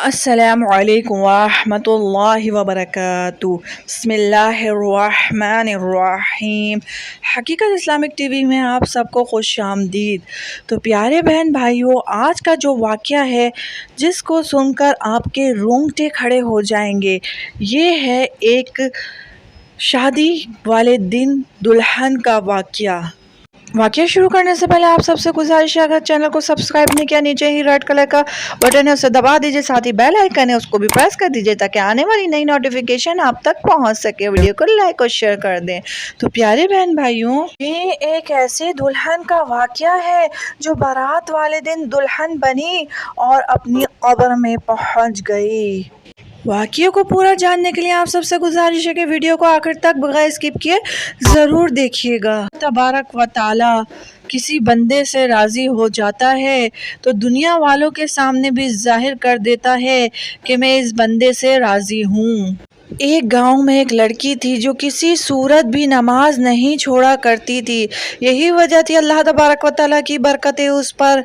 السلام علیکم ورحمۃ اللہ وبرکاتہ۔ بسم اللہ الرحمن الرحیم۔ حقیقت اسلامک ٹی وی میں آپ سب کو خوش آمدید۔ تو پیارے بہن بھائیوں، آج کا جو واقعہ ہے جس کو سن کر آپ کے رونگٹے کھڑے ہو جائیں گے، یہ ہے ایک شادی والے دن دلہن کا واقعہ۔ شروع کرنے سے پہلے آپ سب سے گزارش ہے، اگر چینل کو سبسکرائب نہیں کیا، نیچے ہی ریڈ کلر کا بٹن ہے، اسے دبا دیجئے، ساتھ ہی بیل آئیکن ہے اس کو بھی پریس کر دیجئے تاکہ آنے والی نئی نوٹیفیکیشن آپ تک پہنچ سکے۔ ویڈیو کو لائک اور شیئر کر دیں۔ تو پیارے بہن بھائیوں، یہ ایک ایسے دلہن کا واقعہ ہے جو بارات والے دن دلہن بنی اور اپنی قبر میں پہنچ گئی۔ واقعے کو پورا جاننے کے لیے آپ سب سے گزارش ہے کہ ویڈیو کو آخر تک بغیر اسکپ کیے ضرور دیکھیے گا۔ تبارک و تعالی کسی بندے سے راضی ہو جاتا ہے تو دنیا والوں کے سامنے بھی ظاہر کر دیتا ہے کہ میں اس بندے سے راضی ہوں۔ ایک گاؤں میں ایک لڑکی تھی جو کسی صورت بھی نماز نہیں چھوڑا کرتی تھی۔ یہی وجہ تھی اللہ تبارک و تعالیٰ کی برکتیں اس پر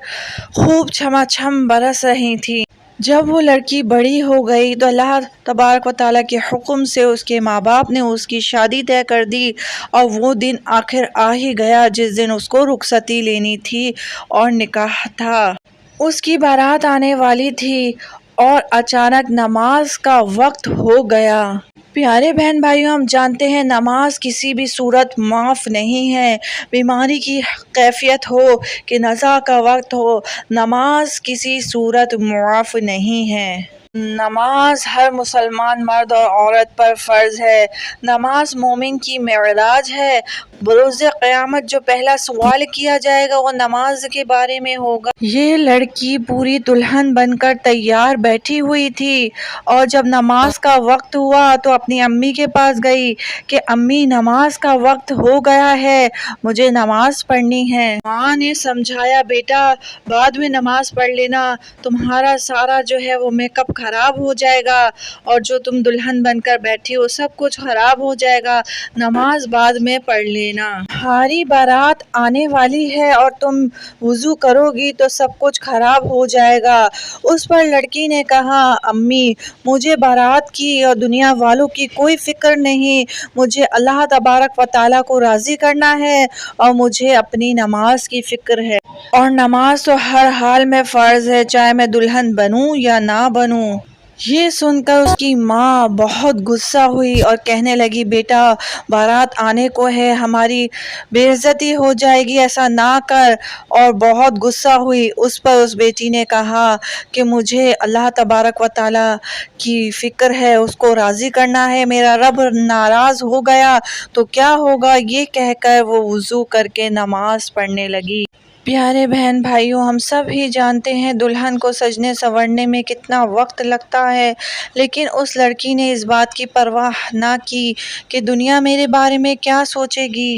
خوب چھما چھم برس رہی تھی۔ جب وہ لڑکی بڑی ہو گئی تو اللہ تبارک و تعالیٰ کے حکم سے اس کے ماں باپ نے اس کی شادی طے کر دی، اور وہ دن آخر آ ہی گیا جس دن اس کو رخصتی لینی تھی اور نکاح تھا۔ اس کی بارات آنے والی تھی اور اچانک نماز کا وقت ہو گیا۔ پیارے بہن بھائیوں، ہم جانتے ہیں نماز کسی بھی صورت معاف نہیں ہے۔ بیماری کی کیفیت ہو کہ نزا کا وقت ہو، نماز کسی صورت معاف نہیں ہے۔ نماز ہر مسلمان مرد اور عورت پر فرض ہے۔ نماز مومن کی معراج ہے۔ بروز قیامت جو پہلا سوال کیا جائے گا وہ نماز کے بارے میں ہوگا۔ یہ لڑکی پوری دلہن بن کر تیار بیٹھی ہوئی تھی، اور جب نماز کا وقت ہوا تو اپنی امی کے پاس گئی کہ امی، نماز کا وقت ہو گیا ہے، مجھے نماز پڑھنی ہے۔ ماں نے سمجھایا، بیٹا بعد میں نماز پڑھ لینا، تمہارا سارا جو ہے وہ میک اپ خراب ہو جائے گا، اور جو تم دلہن بن کر بیٹھی ہو سب کچھ خراب ہو جائے گا، نماز بعد میں پڑھ لینا۔ تمہاری بارات آنے والی ہے اور تم وضو کرو گی تو سب کچھ خراب ہو جائے گا۔ اس پر لڑکی نے کہا، امی، مجھے بارات کی اور دنیا والوں کی کوئی فکر نہیں، مجھے اللہ تبارک و تعالیٰ کو راضی کرنا ہے اور مجھے اپنی نماز کی فکر ہے، اور نماز تو ہر حال میں فرض ہے، چاہے میں دلہن بنوں یا نہ بنوں۔ یہ سن کر اس کی ماں بہت غصہ ہوئی اور کہنے لگی، بیٹا بارات آنے کو ہے، ہماری بے عزتی ہو جائے گی، ایسا نہ کر۔ اور بہت غصہ ہوئی۔ اس پر اس بیٹی نے کہا کہ مجھے اللہ تبارک و تعالیٰ کی فکر ہے، اس کو راضی کرنا ہے، میرا رب ناراض ہو گیا تو کیا ہوگا۔ یہ کہہ کر وہ وضو کر کے نماز پڑھنے لگی۔ پیارے بہن بھائیوں، ہم سب ہی جانتے ہیں دلہن کو سجنے سنورنے میں کتنا وقت لگتا ہے، لیکن اس لڑکی نے اس بات کی پرواہ نہ کی کہ دنیا میرے بارے میں کیا سوچے گی۔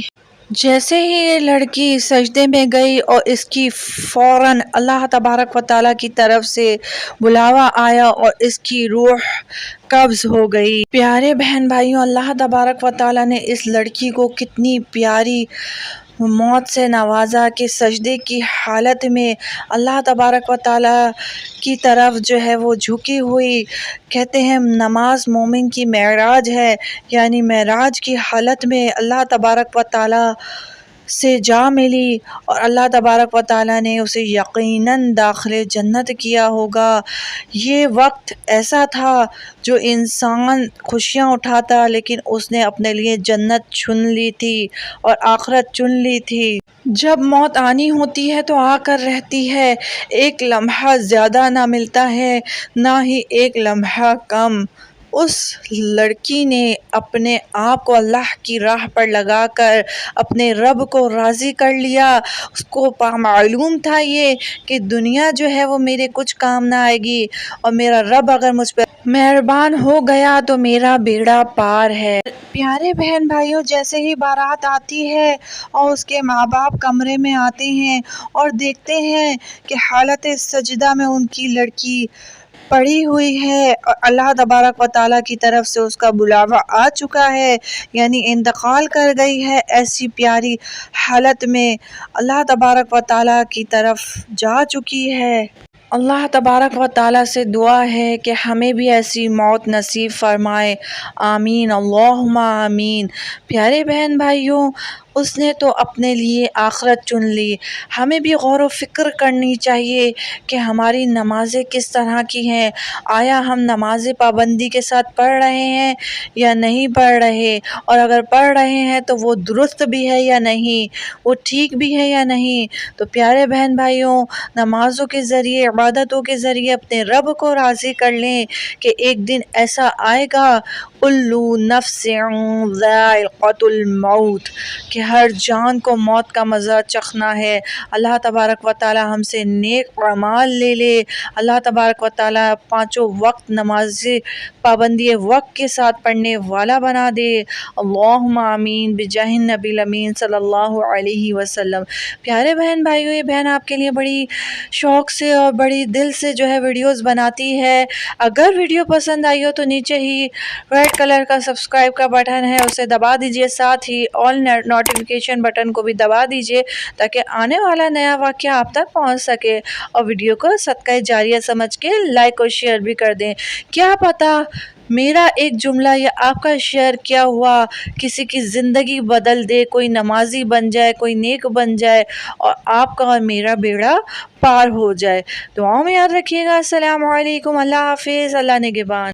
جیسے ہی یہ لڑکی سجدے میں گئی اور اس کی فوراً اللہ تبارک و تعالیٰ کی طرف سے بلاوا آیا اور اس کی روح قبض ہو گئی۔ پیارے بہن بھائیوں، اللہ تبارک و تعالیٰ نے اس لڑکی کو کتنی پیاری موت سے نوازا کہ سجدے کی حالت میں اللہ تبارک و تعالیٰ کی طرف جو ہے وہ جھکی ہوئی۔ کہتے ہیں نماز مومن کی معراج ہے، یعنی معراج کی حالت میں اللہ تبارک و تعالیٰ سے جا ملی، اور اللہ تبارک و تعالیٰ نے اسے یقیناً داخل جنت کیا ہوگا۔ یہ وقت ایسا تھا جو انسان خوشیاں اٹھاتا، لیکن اس نے اپنے لیے جنت چن لی تھی اور آخرت چن لی تھی۔ جب موت آنی ہوتی ہے تو آ کر رہتی ہے، ایک لمحہ زیادہ نہ ملتا ہے نہ ہی ایک لمحہ کم۔ اس لڑکی نے اپنے آپ کو اللہ کی راہ پر لگا کر اپنے رب کو راضی کر لیا۔ اس کو معلوم تھا یہ کہ دنیا جو ہے وہ میرے کچھ کام نہ آئے گی، اور میرا رب اگر مجھ پر مہربان ہو گیا تو میرا بیڑا پار ہے۔ پیارے بہن بھائیوں، جیسے ہی بارات آتی ہے اور اس کے ماں باپ کمرے میں آتے ہیں اور دیکھتے ہیں کہ حالت سجدہ میں ان کی لڑکی پڑی ہوئی ہے اور اللہ تبارک و تعالیٰ کی طرف سے اس کا بلاوا آ چکا ہے، یعنی انتقال کر گئی ہے، ایسی پیاری حالت میں اللہ تبارک و تعالیٰ کی طرف جا چکی ہے۔ اللہ تبارک و تعالیٰ سے دعا ہے کہ ہمیں بھی ایسی موت نصیب فرمائے، آمین اللہم آمین۔ پیارے بہن بھائیوں، اس نے تو اپنے لیے آخرت چن لی، ہمیں بھی غور و فکر کرنی چاہیے کہ ہماری نمازیں کس طرح کی ہیں، آیا ہم نمازیں پابندی کے ساتھ پڑھ رہے ہیں یا نہیں پڑھ رہے، اور اگر پڑھ رہے ہیں تو وہ درست بھی ہے یا نہیں، وہ ٹھیک بھی ہے یا نہیں۔ تو پیارے بہن بھائیوں، نمازوں کے ذریعے، عبادتوں کے ذریعے اپنے رب کو راضی کر لیں کہ ایک دن ایسا آئے گا، کُلُّ نَفْسٍ ذائقۃ الموت، کہ ہر جان کو موت کا مزہ چکھنا ہے۔ اللہ تبارک و تعالی ہم سے نیک اعمال لے لے، اللہ تبارک و تعالی پانچوں وقت نمازیں پابندی وقت کے ساتھ پڑھنے والا بنا دے، اللہم آمین بجاہ النبی الامین صلی اللہ علیہ وسلم۔ پیارے بہن بھائیوں، یہ بہن آپ کے لیے بڑی شوق سے اور بڑی دل سے جو ہے ویڈیوز بناتی ہے۔ اگر ویڈیو پسند آئی ہو تو نیچے ہی ریڈ کلر کا سبسکرائب کا بٹن ہے، اسے دبا دیجئے، ساتھ ہی آل نوٹیفیکیشن بٹن کو بھی دبا دیجئے تاکہ آنے والا نیا واقعہ آپ تک پہنچ سکے، اور ویڈیو کو صدقہ جاریہ سمجھ کے لائک اور شیئر بھی کر دیں۔ کیا پتہ میرا ایک جملہ یا آپ کا شیئر کیا ہوا کسی کی زندگی بدل دے، کوئی نمازی بن جائے، کوئی نیک بن جائے، اور آپ کا اور میرا بیڑا پار ہو جائے۔ دعاؤں میں یاد رکھیے گا۔ السلام علیکم، اللہ حافظ، اللہ نگہبان۔